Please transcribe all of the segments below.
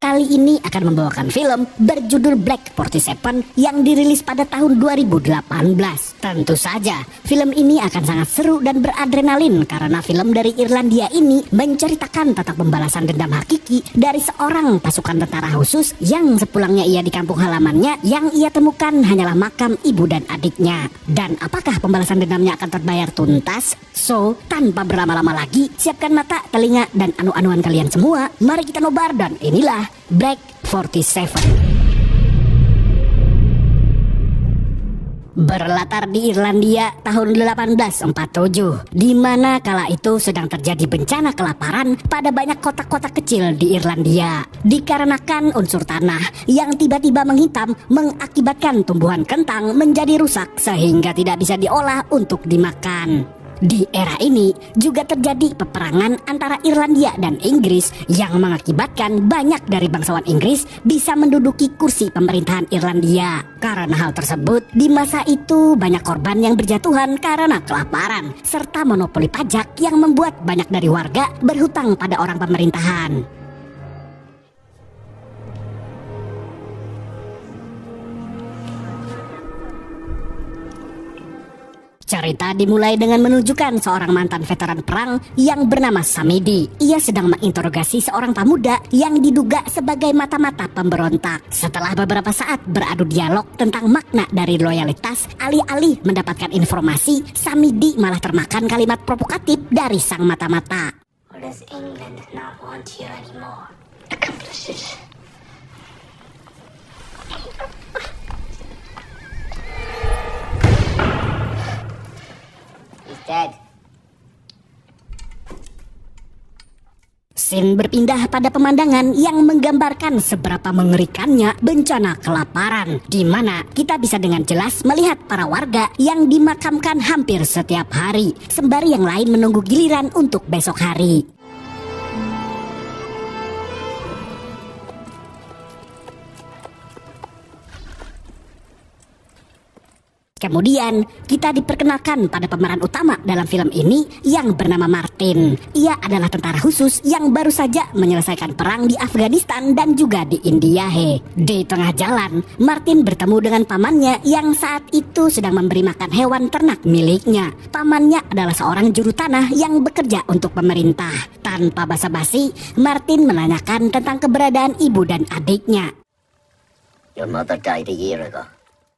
kali ini akan membawakan film berjudul Black 47 yang dirilis pada tahun 2018. Tentu saja, film ini akan sangat seru dan beradrenalin karena film dari Irlandia ini menceritakan tentang pembalasan dendam hakiki dari seorang pasukan tentara khusus yang sepulangnya ia di kampung halamannya yang ia temukan hanyalah makam ibu dan adiknya. Dan apakah pembalasan dendamnya akan terbayar tuntas? So, tanpa berlama-lama lagi, siapkan mata, telinga, dan anu-anuan kalian semua. Mari kita nobar dan inilah Black 47. Berlatar di Irlandia tahun 1847, di mana kala itu sedang terjadi bencana kelaparan pada banyak kota-kota kecil di Irlandia. Dikarenakan unsur tanah yang tiba-tiba menghitam mengakibatkan tumbuhan kentang menjadi rusak sehingga tidak bisa diolah untuk dimakan. Di era ini juga terjadi peperangan antara Irlandia dan Inggris yang mengakibatkan banyak dari bangsawan Inggris bisa menduduki kursi pemerintahan Irlandia. Karena hal tersebut, di masa itu banyak korban yang berjatuhan karena kelaparan serta monopoli pajak yang membuat banyak dari warga berhutang pada orang pemerintahan. Cerita dimulai dengan menunjukkan seorang mantan veteran perang yang bernama Samidi. Ia sedang menginterogasi seorang pemuda yang diduga sebagai mata-mata pemberontak. Setelah beberapa saat beradu dialog tentang makna dari loyalitas, alih-alih mendapatkan informasi, Samidi malah termakan kalimat provokatif dari sang mata-mata. Or does England not want you anymore? Accomplices. Dead. Scene berpindah pada pemandangan yang menggambarkan seberapa mengerikannya bencana kelaparan, di mana kita bisa dengan jelas melihat para warga yang dimakamkan hampir setiap hari, sembari yang lain menunggu giliran untuk besok hari. Kemudian, kita diperkenalkan pada pemeran utama dalam film ini yang bernama Martin. Ia adalah tentara khusus yang baru saja menyelesaikan perang di Afghanistan dan juga di India. Di tengah jalan, Martin bertemu dengan pamannya yang saat itu sedang memberi makan hewan ternak miliknya. Pamannya adalah seorang juru tanah yang bekerja untuk pemerintah. Tanpa basa-basi, Martin menanyakan tentang keberadaan ibu dan adiknya. Your mother died a year ago.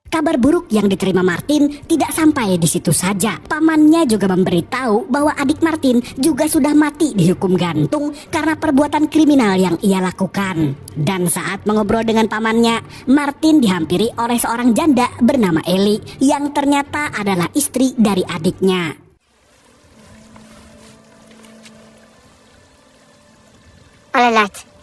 Kabar buruk yang diterima Martin tidak sampai di situ saja. Pamannya juga memberitahu bahwa adik Martin juga sudah mati dihukum gantung karena perbuatan kriminal yang ia lakukan. Dan saat mengobrol dengan pamannya, Martin dihampiri oleh seorang janda bernama Ellie yang ternyata adalah istri dari adiknya. Alalat.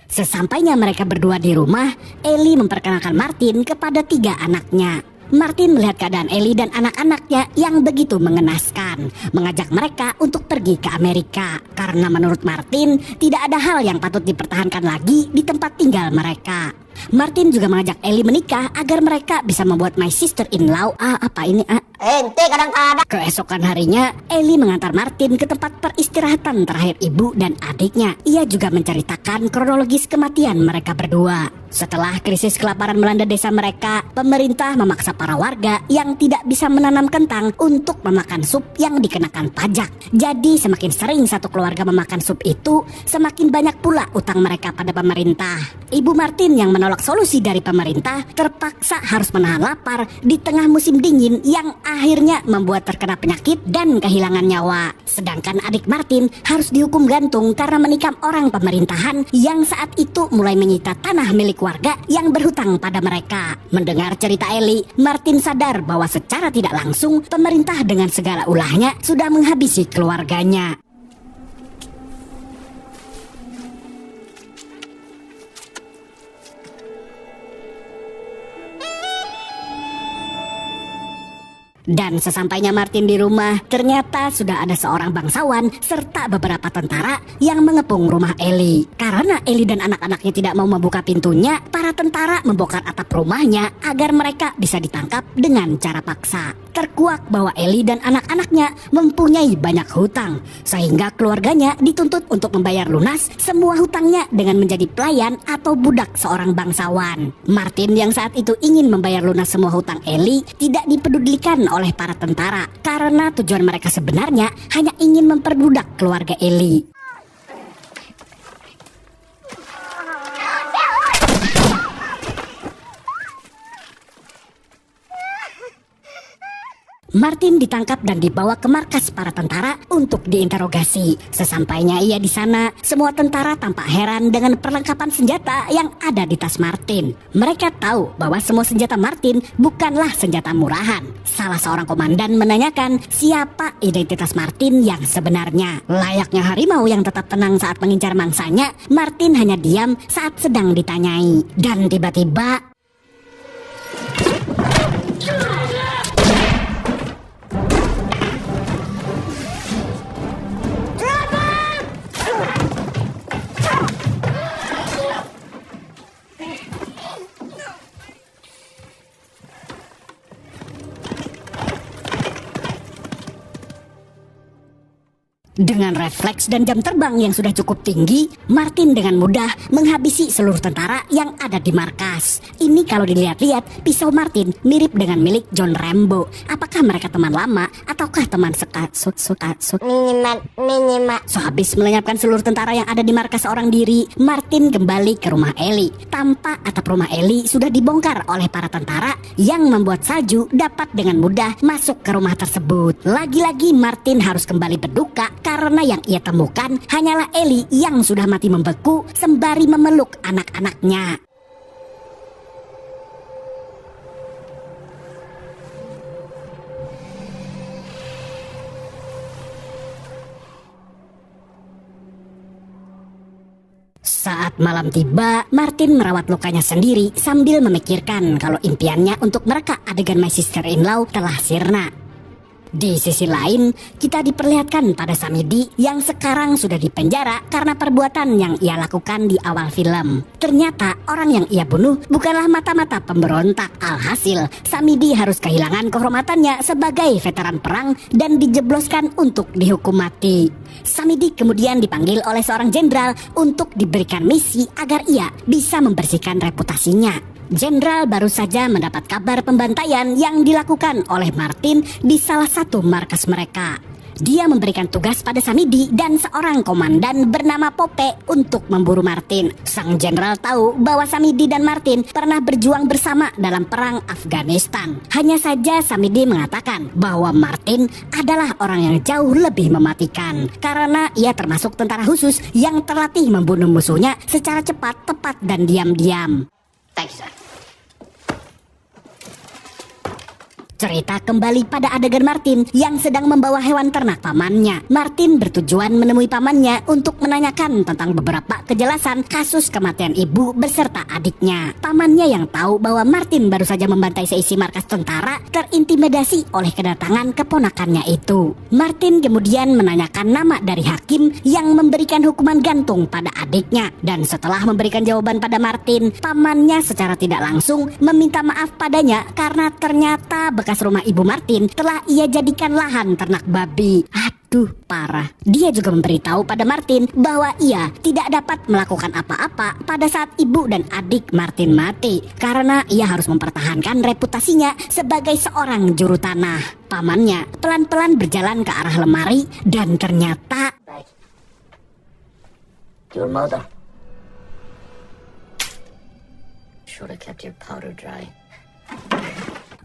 Sesampainya mereka berdua di rumah, Ellie memperkenalkan Martin kepada 3 anaknya. Martin melihat keadaan Ellie dan anak-anaknya yang begitu mengenaskan, mengajak mereka untuk pergi ke Amerika. Karena menurut Martin, tidak ada hal yang patut dipertahankan lagi di tempat tinggal mereka. Martin juga mengajak Ellie menikah agar mereka bisa membuat my sister-in-law Ente kadang-kadang. Keesokan harinya, Ellie mengantar Martin ke tempat peristirahatan terakhir ibu dan adiknya. Ia juga menceritakan kronologis kematian mereka berdua. Setelah krisis kelaparan melanda desa mereka, pemerintah memaksa para warga yang tidak bisa menanam kentang untuk memakan sup yang dikenakan pajak. Jadi semakin sering satu keluarga memakan sup itu, semakin banyak pula utang mereka pada pemerintah. Ibu Martin yang menolak solusi dari pemerintah terpaksa harus menahan lapar di tengah musim dingin yang akhirnya membuat terkena penyakit dan kehilangan nyawa. Sedangkan adik Martin harus dihukum gantung karena menikam orang pemerintahan yang saat itu mulai menyita tanah milik warga yang berhutang pada mereka. Mendengar cerita Ellie, Martin sadar bahwa secara tidak langsung pemerintah dengan segala ulahnya sudah menghabisi keluarganya. Dan sesampainya Martin di rumah, ternyata sudah ada seorang bangsawan serta beberapa tentara yang mengepung rumah Ellie. Karena Ellie dan anak-anaknya tidak mau membuka pintunya, para tentara membongkar atap rumahnya agar mereka bisa ditangkap dengan cara paksa. Terkuak bahwa Ellie dan anak-anaknya mempunyai banyak hutang, sehingga keluarganya dituntut untuk membayar lunas semua hutangnya dengan menjadi pelayan atau budak seorang bangsawan. Martin yang saat itu ingin membayar lunas semua hutang Ellie tidak dipedulikan oleh para tentara karena tujuan mereka sebenarnya hanya ingin memperbudak keluarga Ellie. Martin ditangkap dan dibawa ke markas para tentara untuk diinterogasi. Sesampainya ia di sana, semua tentara tampak heran dengan perlengkapan senjata yang ada di tas Martin. Mereka tahu bahwa semua senjata Martin bukanlah senjata murahan. Salah seorang komandan menanyakan siapa identitas Martin yang sebenarnya. Layaknya harimau yang tetap tenang saat mengincar mangsanya, Martin hanya diam saat sedang ditanyai. Dan tiba-tiba dengan refleks dan jam terbang yang sudah cukup tinggi, Martin dengan mudah menghabisi seluruh tentara yang ada di markas. Ini kalau dilihat-lihat, pisau Martin mirip dengan milik John Rambo. Apakah mereka teman lama ataukah teman Minimal. Sehabis melenyapkan seluruh tentara yang ada di markas seorang diri, Martin kembali ke rumah Ellie. Tanpa atap rumah Ellie sudah dibongkar oleh para tentara yang membuat salju dapat dengan mudah masuk ke rumah tersebut. Lagi-lagi Martin harus kembali berduka karena yang ia temukan hanyalah Ellie yang sudah mati membeku sembari memeluk anak-anaknya. Saat malam tiba, Martin merawat lukanya sendiri sambil memikirkan kalau impiannya untuk mereka adegan My Sister-in-Law telah sirna. Di sisi lain, kita diperlihatkan pada Samidi yang sekarang sudah dipenjara karena perbuatan yang ia lakukan di awal film. Ternyata orang yang ia bunuh bukanlah mata-mata pemberontak. Alhasil, Samidi harus kehilangan kehormatannya sebagai veteran perang dan dijebloskan untuk dihukum mati. Samidi kemudian dipanggil oleh seorang jenderal untuk diberikan misi agar ia bisa membersihkan reputasinya. Jenderal baru saja mendapat kabar pembantaian yang dilakukan oleh Martin di salah satu markas mereka. Dia memberikan tugas pada Samidi dan seorang komandan bernama Pope untuk memburu Martin. Sang jenderal tahu bahwa Samidi dan Martin pernah berjuang bersama dalam perang Afghanistan. Hanya saja Samidi mengatakan bahwa Martin adalah orang yang jauh lebih mematikan karena ia termasuk tentara khusus yang terlatih membunuh musuhnya secara cepat, tepat, dan diam-diam. Thanks, sir. Cerita kembali pada adegan Martin yang sedang membawa hewan ternak pamannya. Martin bertujuan menemui pamannya untuk menanyakan tentang beberapa kejelasan kasus kematian ibu beserta adiknya. Pamannya yang tahu bahwa Martin baru saja membantai seisi markas tentara terintimidasi oleh kedatangan keponakannya itu. Martin kemudian menanyakan nama dari hakim yang memberikan hukuman gantung pada adiknya. Dan setelah memberikan jawaban pada Martin, pamannya secara tidak langsung meminta maaf padanya karena ternyata bekas rumah ibu Martin telah ia jadikan lahan ternak babi. Aduh, parah. Dia juga memberitahu pada Martin bahwa ia tidak dapat melakukan apa-apa pada saat ibu dan adik Martin mati karena ia harus mempertahankan reputasinya sebagai seorang juru tanah. Pamannya pelan-pelan berjalan ke arah lemari dan ternyata Your mother. Should have kept your powder dry.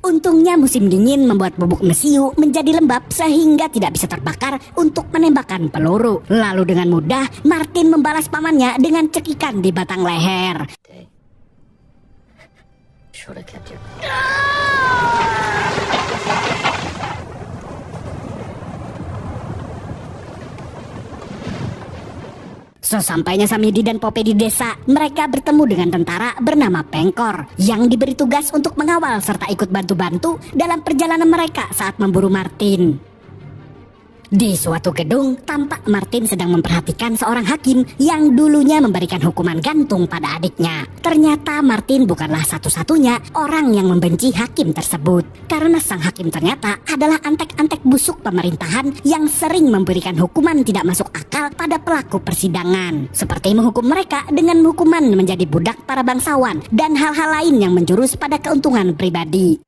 untungnya musim dingin membuat bubuk mesiu menjadi lembab sehingga tidak bisa terbakar untuk menembakkan peluru. Lalu dengan mudah Martin membalas pamannya dengan cekikan di batang leher. Should have kept your... Sesampainya Samidi dan Pope di desa, mereka bertemu dengan tentara bernama Pengkor yang diberi tugas untuk mengawal serta ikut bantu-bantu dalam perjalanan mereka saat memburu Martin. Di suatu gedung, tampak Martin sedang memperhatikan seorang hakim yang dulunya memberikan hukuman gantung pada adiknya. Ternyata Martin bukanlah satu-satunya orang yang membenci hakim tersebut, karena sang hakim ternyata adalah antek-antek busuk pemerintahan yang sering memberikan hukuman tidak masuk akal pada pelaku persidangan, seperti menghukum mereka dengan hukuman menjadi budak para bangsawan dan hal-hal lain yang menjurus pada keuntungan pribadi.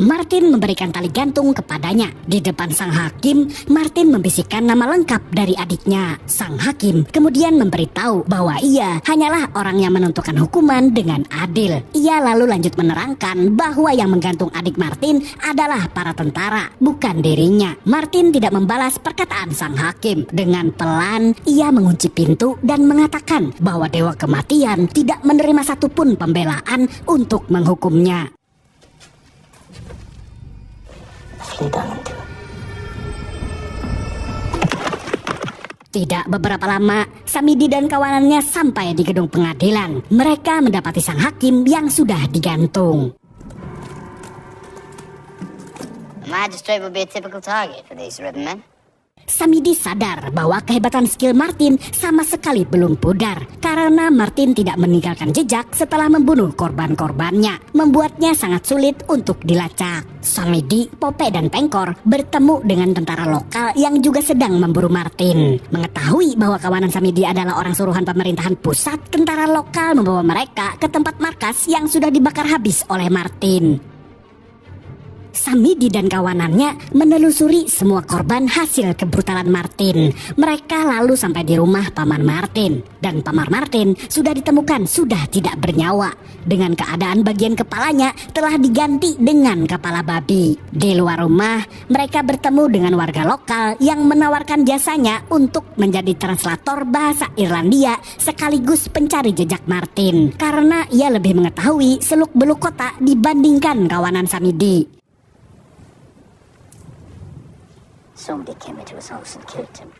Martin memberikan tali gantung kepadanya. Di depan sang hakim, Martin membisikkan nama lengkap dari adiknya. Sang hakim kemudian memberitahu bahwa ia hanyalah orang yang menentukan hukuman dengan adil. Ia lalu lanjut menerangkan bahwa yang menggantung adik Martin adalah para tentara, bukan dirinya. Martin tidak membalas perkataan sang hakim. Dengan pelan, ia mengunci pintu dan mengatakan bahwa Dewa Kematian tidak menerima satupun pembelaan untuk menghukumnya. Tidak beberapa lama, Samidi dan kawanannya sampai di gedung pengadilan. Mereka mendapati sang hakim yang sudah digantung. A magistrate would be a typical target for these ribbon men. Samidi sadar bahwa kehebatan skill Martin sama sekali belum pudar karena Martin tidak meninggalkan jejak setelah membunuh korban-korbannya, membuatnya sangat sulit untuk dilacak. Samidi, Pope, dan Pengkor bertemu dengan tentara lokal yang juga sedang memburu Martin. Mengetahui bahwa kawanan Samidi adalah orang suruhan pemerintahan pusat, tentara lokal membawa mereka ke tempat markas yang sudah dibakar habis oleh Martin. Samidi dan kawanannya menelusuri semua korban hasil kebrutalan Martin. Mereka lalu sampai di rumah Paman Martin. Dan Paman Martin sudah ditemukan sudah tidak bernyawa, dengan keadaan bagian kepalanya telah diganti dengan kepala babi. Di luar rumah, mereka bertemu dengan warga lokal yang menawarkan jasanya untuk menjadi translator bahasa Irlandia sekaligus pencari jejak Martin, karena ia lebih mengetahui seluk-beluk kota dibandingkan kawanan Samidi. Somebody came into his house and killed him.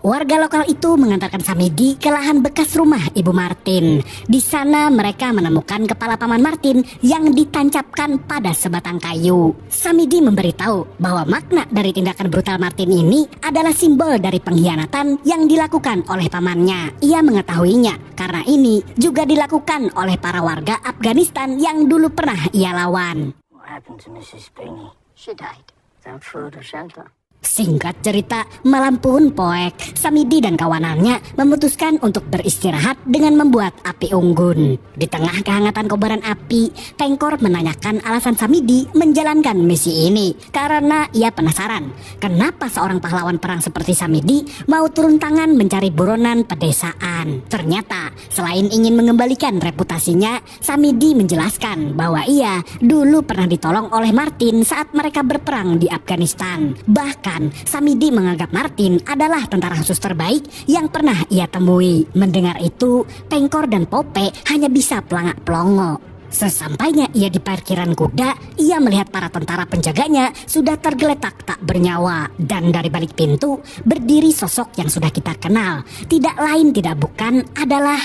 Warga lokal itu mengantarkan Samidi ke lahan bekas rumah Ibu Martin. Di sana mereka menemukan kepala Paman Martin yang ditancapkan pada sebatang kayu. Samidi memberitahu bahwa makna dari tindakan brutal Martin ini adalah simbol dari pengkhianatan yang dilakukan oleh pamannya. Ia mengetahuinya karena ini juga dilakukan oleh para warga Afghanistan yang dulu pernah ia lawan. What happened to Mrs. Springy? She died without food or shelter. Singkat cerita, malam pun poek, Samidi dan kawanannya memutuskan untuk beristirahat dengan membuat api unggun. Di tengah kehangatan kobaran api, Pengkor menanyakan alasan Samidi menjalankan misi ini karena ia penasaran kenapa seorang pahlawan perang seperti Samidi mau turun tangan mencari buronan pedesaan. Ternyata selain ingin mengembalikan reputasinya, Samidi menjelaskan bahwa ia dulu pernah ditolong oleh Martin saat mereka berperang di Afghanistan. Bahkan Samidi menganggap Martin adalah tentara khusus terbaik yang pernah ia temui. Mendengar itu, Pengkor dan Pope hanya bisa pelangak-pelongo. Sesampainya ia di parkiran kuda, ia melihat para tentara penjaganya sudah tergeletak tak bernyawa. Dan dari balik pintu berdiri sosok yang sudah kita kenal. Tidak lain tidak bukan adalah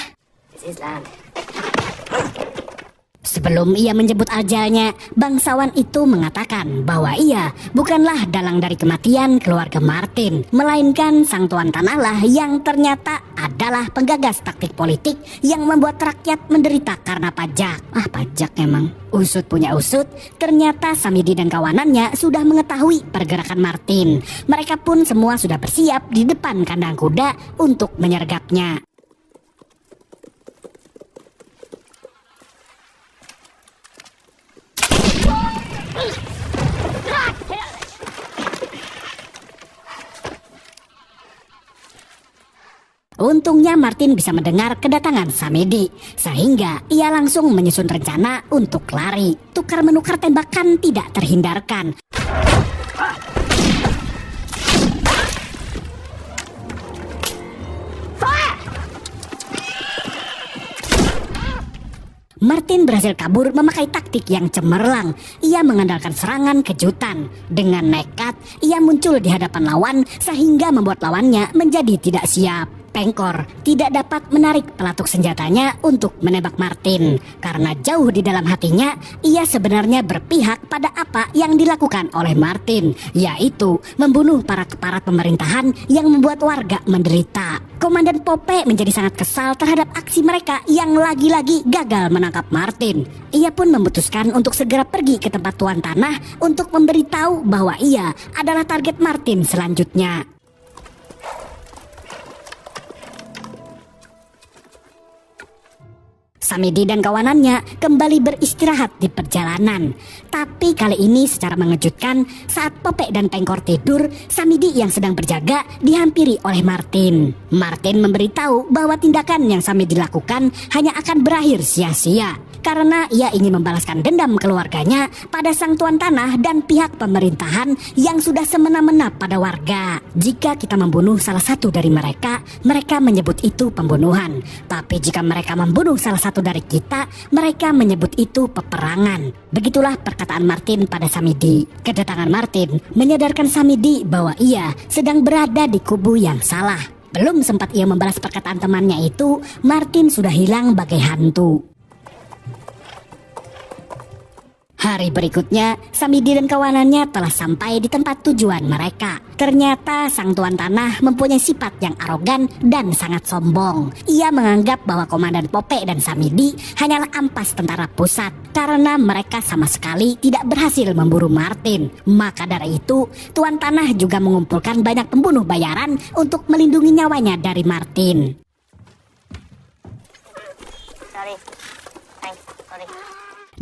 This is land. Sebelum ia menyebut ajalnya, bangsawan itu mengatakan bahwa ia bukanlah dalang dari kematian keluarga Martin, melainkan sang tuan tanahlah yang ternyata adalah penggagas taktik politik yang membuat rakyat menderita karena pajak. Pajak emang. Usut punya usut, ternyata Samidi dan kawanannya sudah mengetahui pergerakan Martin. Mereka pun semua sudah bersiap di depan kandang kuda untuk menyergapnya. Untungnya Martin bisa mendengar kedatangan Samidi, sehingga ia langsung menyusun rencana untuk lari. Tukar-menukar tembakan tidak terhindarkan. Martin berhasil kabur memakai taktik yang cemerlang. Ia mengandalkan serangan kejutan. Dengan nekat, ia muncul di hadapan lawan sehingga membuat lawannya menjadi tidak siap. Pengkor tidak dapat menarik pelatuk senjatanya untuk menembak Martin karena jauh di dalam hatinya ia sebenarnya berpihak pada apa yang dilakukan oleh Martin, yaitu membunuh para keparat pemerintahan yang membuat warga menderita. Komandan Pope menjadi sangat kesal terhadap aksi mereka yang lagi-lagi gagal menangkap Martin. Ia pun memutuskan untuk segera pergi ke tempat Tuan Tanah untuk memberitahu bahwa ia adalah target Martin selanjutnya. Samidi dan kawanannya kembali beristirahat di perjalanan. Tapi kali ini secara mengejutkan, saat Pope dan Pengkor tidur, Samidi yang sedang berjaga dihampiri oleh Martin. Martin memberitahu bahwa tindakan yang Samidi lakukan hanya akan berakhir sia-sia karena ia ingin membalaskan dendam keluarganya pada sang tuan tanah dan pihak pemerintahan yang sudah semena-mena pada warga. Jika kita membunuh salah satu dari mereka, mereka menyebut itu pembunuhan. Tapi jika mereka membunuh salah satu dari kita, mereka menyebut itu peperangan. Begitulah perkataan Martin pada Samidi. Kedatangan Martin menyadarkan Samidi bahwa ia sedang berada di kubu yang salah. Belum sempat ia membalas perkataan temannya itu, Martin sudah hilang bagai hantu. Hari berikutnya, Samidi dan kawanannya telah sampai di tempat tujuan mereka. Ternyata sang tuan tanah mempunyai sifat yang arogan dan sangat sombong. Ia menganggap bahwa Komandan Pope dan Samidi hanyalah ampas tentara pusat karena mereka sama sekali tidak berhasil memburu Martin. Maka dari itu, tuan tanah juga mengumpulkan banyak pembunuh bayaran untuk melindungi nyawanya dari Martin. Sorry. Thanks. Sorry.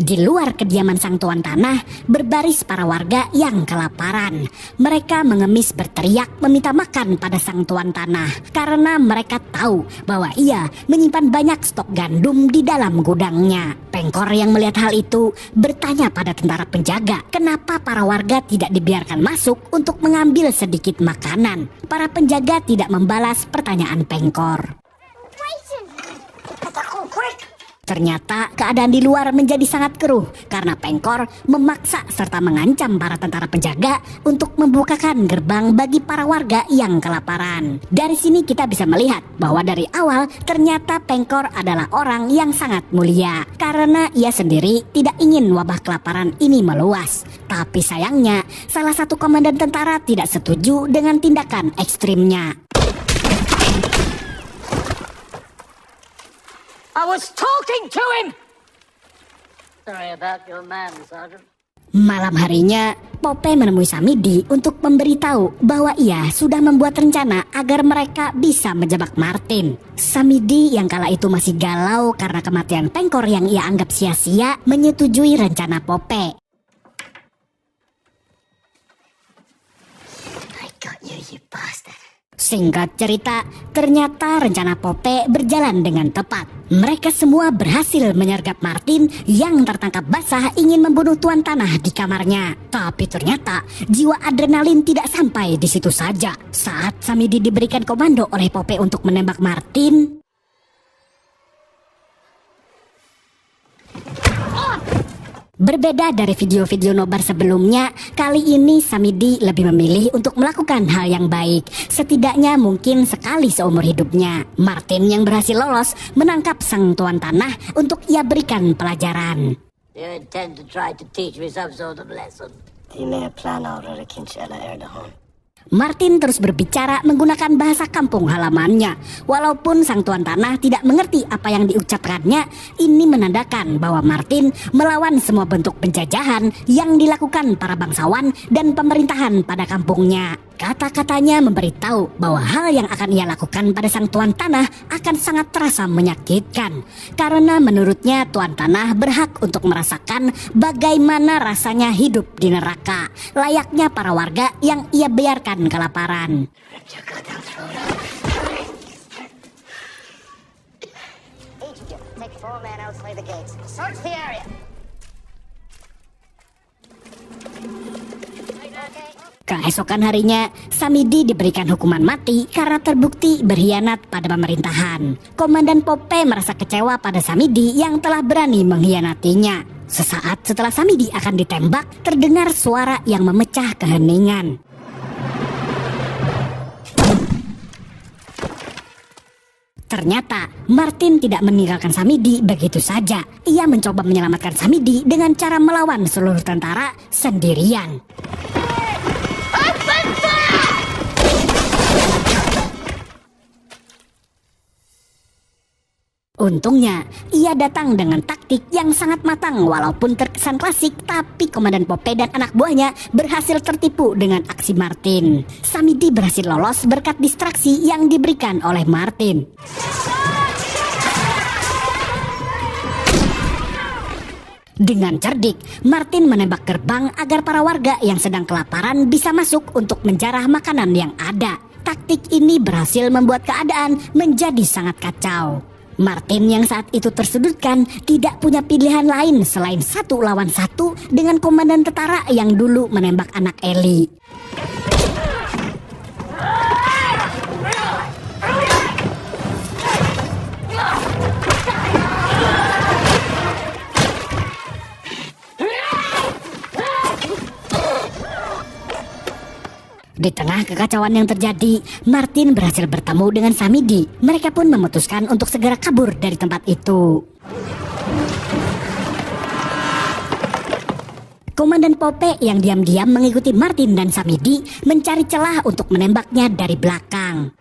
Di luar kediaman sang tuan tanah, berbaris para warga yang kelaparan. Mereka mengemis berteriak meminta makan pada sang tuan tanah karena mereka tahu bahwa ia menyimpan banyak stok gandum di dalam gudangnya. Pengkor yang melihat hal itu bertanya pada tentara penjaga kenapa para warga tidak dibiarkan masuk untuk mengambil sedikit makanan. Para penjaga tidak membalas pertanyaan Pengkor. Ternyata keadaan di luar menjadi sangat keruh karena Pengkor memaksa serta mengancam para tentara penjaga untuk membukakan gerbang bagi para warga yang kelaparan. Dari sini kita bisa melihat bahwa dari awal ternyata Pengkor adalah orang yang sangat mulia karena ia sendiri tidak ingin wabah kelaparan ini meluas. Tapi sayangnya salah satu komandan tentara tidak setuju dengan tindakan ekstrimnya. I was talking to him! Sorry about your man, Sergeant. Malam harinya, Pope menemui Samidi untuk memberitahu bahwa ia sudah membuat rencana agar mereka bisa menjebak Martin. Samidi yang kala itu masih galau karena kematian Pengkor yang ia anggap sia-sia menyetujui rencana Pope. I got you, you bastard. Singkat cerita, ternyata rencana Pope berjalan dengan tepat. Mereka semua berhasil menyergap Martin yang tertangkap basah ingin membunuh tuan tanah di kamarnya. Tapi ternyata jiwa adrenalin tidak sampai di situ saja. Saat Samidi diberikan komando oleh Pope untuk menembak Martin, berbeda dari video-video nobar sebelumnya, kali ini Samidi lebih memilih untuk melakukan hal yang baik. Setidaknya mungkin sekali seumur hidupnya. Martin yang berhasil lolos menangkap sang tuan tanah untuk ia berikan pelajaran. You intend to try to teach me some sort of lesson? Martin terus berbicara menggunakan bahasa kampung halamannya. Walaupun sang tuan tanah tidak mengerti apa yang diucapkannya, ini menandakan bahwa Martin melawan semua bentuk penjajahan yang dilakukan para bangsawan dan pemerintahan pada kampungnya. Kata-katanya memberitahu bahwa hal yang akan ia lakukan pada sang tuan tanah akan sangat terasa menyakitkan. Karena menurutnya tuan tanah berhak untuk merasakan bagaimana rasanya hidup di neraka, layaknya para warga yang ia biarkan kelaparan. Take 4 men outside the gates. Search the area. Keesokan harinya, Samidi diberikan hukuman mati karena terbukti berkhianat pada pemerintahan. Komandan Pope merasa kecewa pada Samidi yang telah berani mengkhianatinya. Sesaat setelah Samidi akan ditembak, terdengar suara yang memecah keheningan. Ternyata Martin tidak meninggalkan Samidi begitu saja. Ia mencoba menyelamatkan Samidi dengan cara melawan seluruh tentara sendirian. Untungnya, ia datang dengan taktik yang sangat matang walaupun terkesan klasik, tapi Komandan Pope dan anak buahnya berhasil tertipu dengan aksi Martin. Samidi berhasil lolos berkat distraksi yang diberikan oleh Martin. Dengan cerdik, Martin menembak gerbang agar para warga yang sedang kelaparan bisa masuk untuk menjarah makanan yang ada. Taktik ini berhasil membuat keadaan menjadi sangat kacau. Martin yang saat itu tersudutkan tidak punya pilihan lain selain 1 lawan 1 dengan komandan tentara yang dulu menembak anak Ellie. Di tengah kekacauan yang terjadi, Martin berhasil bertemu dengan Samidi. Mereka pun memutuskan untuk segera kabur dari tempat itu. Komandan Pope yang diam-diam mengikuti Martin dan Samidi mencari celah untuk menembaknya dari belakang.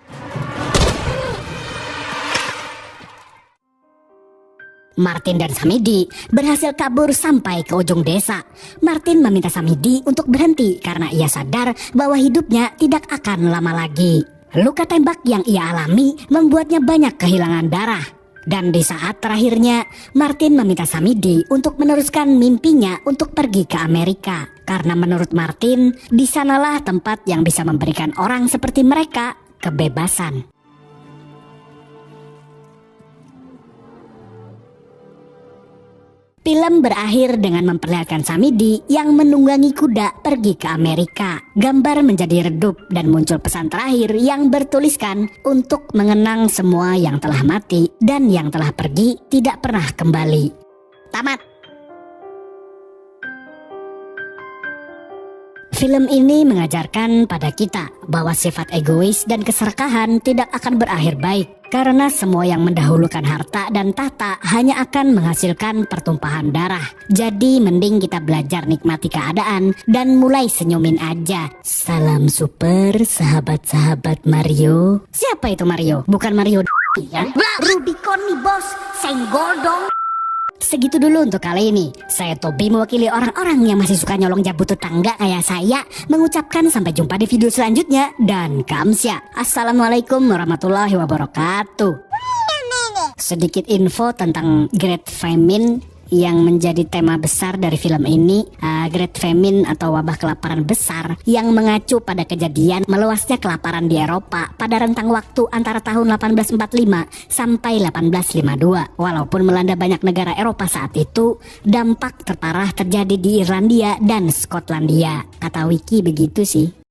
Martin dan Samidi berhasil kabur sampai ke ujung desa. Martin meminta Samidi untuk berhenti karena ia sadar bahwa hidupnya tidak akan lama lagi. Luka tembak yang ia alami membuatnya banyak kehilangan darah. Dan di saat terakhirnya, Martin meminta Samidi untuk meneruskan mimpinya untuk pergi ke Amerika. Karena menurut Martin, di sanalah tempat yang bisa memberikan orang seperti mereka kebebasan. Film berakhir dengan memperlihatkan Samidi yang menunggangi kuda pergi ke Amerika. Gambar menjadi redup dan muncul pesan terakhir yang bertuliskan untuk mengenang semua yang telah mati dan yang telah pergi tidak pernah kembali. Tamat. Film ini mengajarkan pada kita bahwa sifat egois dan keserakahan tidak akan berakhir baik. Karena semua yang mendahulukan harta dan tahta hanya akan menghasilkan pertumpahan darah. Jadi mending kita belajar nikmati keadaan dan mulai senyumin aja. Salam super sahabat-sahabat Mario. Siapa itu Mario? Bukan Mario ya? Rubicon nih bos, senggol dong. Segitu dulu untuk kali ini. Saya Tobi mewakili orang-orang yang masih suka nyolong jabu tetangga kayak saya, mengucapkan sampai jumpa di video selanjutnya dan kamsya. Assalamualaikum warahmatullahi wabarakatuh. Sedikit info tentang Great Famine yang menjadi tema besar dari film ini. Great Famine atau wabah kelaparan besar yang mengacu pada kejadian meluasnya kelaparan di Eropa pada rentang waktu antara tahun 1845 sampai 1852. Walaupun melanda banyak negara Eropa saat itu, dampak terparah terjadi di Irlandia dan Skotlandia. Kata Wiki begitu sih.